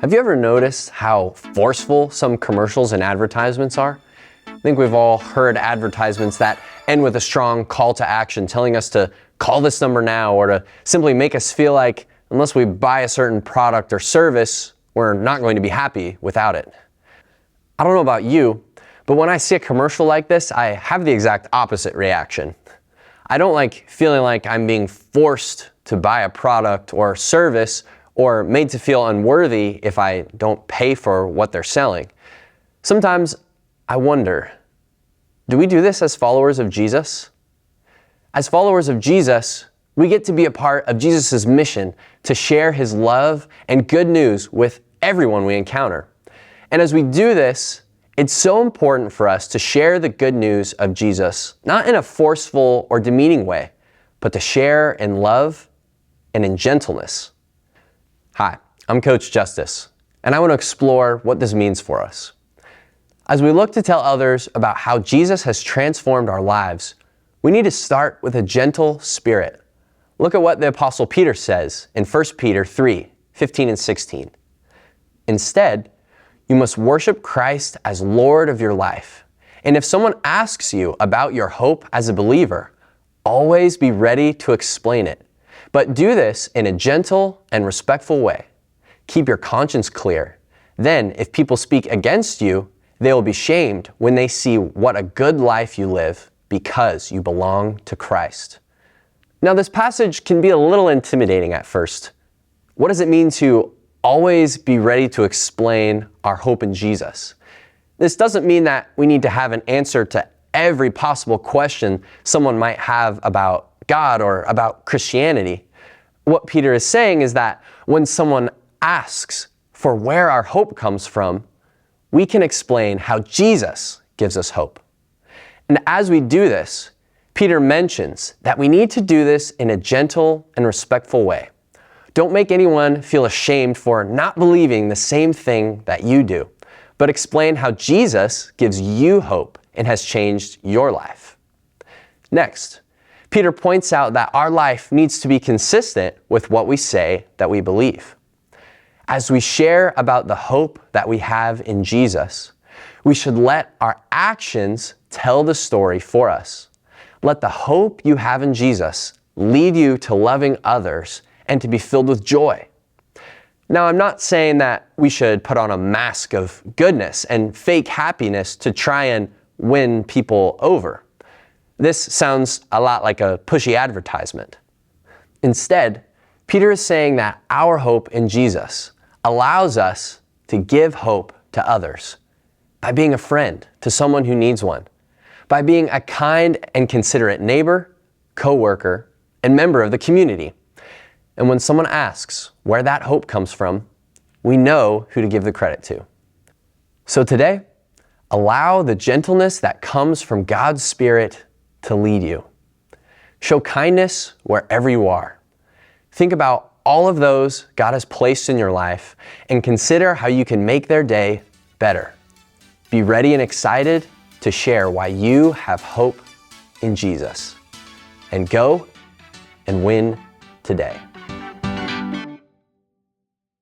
Have you ever noticed how forceful some commercials and advertisements are? I think we've all heard advertisements that end with a strong call to action telling us to call this number now, or to simply make us feel like unless we buy a certain product or service, we're not going to be happy without it. I don't know about you, but when I see a commercial like this, I have the exact opposite reaction. I don't like feeling like I'm being forced to buy a product or service, or made to feel unworthy if I don't pay for what they're selling. Sometimes I wonder, do we do this as followers of Jesus? As followers of Jesus, we get to be a part of Jesus' mission to share his love and good news with everyone we encounter. And as we do this, it's so important for us to share the good news of Jesus, not in a forceful or demeaning way, but to share in love and in gentleness. Hi, I'm Coach Justus, and I want to explore what this means for us. As we look to tell others about how Jesus has transformed our lives, we need to start with a gentle spirit. Look at what the Apostle Peter says in 1 Peter 3:15 and 16. Instead, you must worship Christ as Lord of your life. And if someone asks you about your hope as a believer, always be ready to explain it. But do this in a gentle and respectful way. Keep your conscience clear. Then, if people speak against you, they will be shamed when they see what a good life you live because you belong to Christ. Now, this passage can be a little intimidating at first. What does it mean to always be ready to explain our hope in Jesus? This doesn't mean that we need to have an answer to every possible question someone might have about God or about Christianity. What Peter is saying is that when someone asks for where our hope comes from, we can explain how Jesus gives us hope. And as we do this, Peter mentions that we need to do this in a gentle and respectful way. Don't make anyone feel ashamed for not believing the same thing that you do, but explain how Jesus gives you hope and has changed your life. Next, Peter points out that our life needs to be consistent with what we say that we believe. As we share about the hope that we have in Jesus, we should let our actions tell the story for us. Let the hope you have in Jesus lead you to loving others and to be filled with joy. Now, I'm not saying that we should put on a mask of goodness and fake happiness to try and win people over. This sounds a lot like a pushy advertisement. Instead, Peter is saying that our hope in Jesus allows us to give hope to others by being a friend to someone who needs one, by being a kind and considerate neighbor, coworker, and member of the community. And when someone asks where that hope comes from, we know who to give the credit to. So today, allow the gentleness that comes from God's Spirit to lead you. Show kindness wherever you are. Think about all of those God has placed in your life and consider how you can make their day better. Be ready and excited to share why you have hope in Jesus. And go and win today.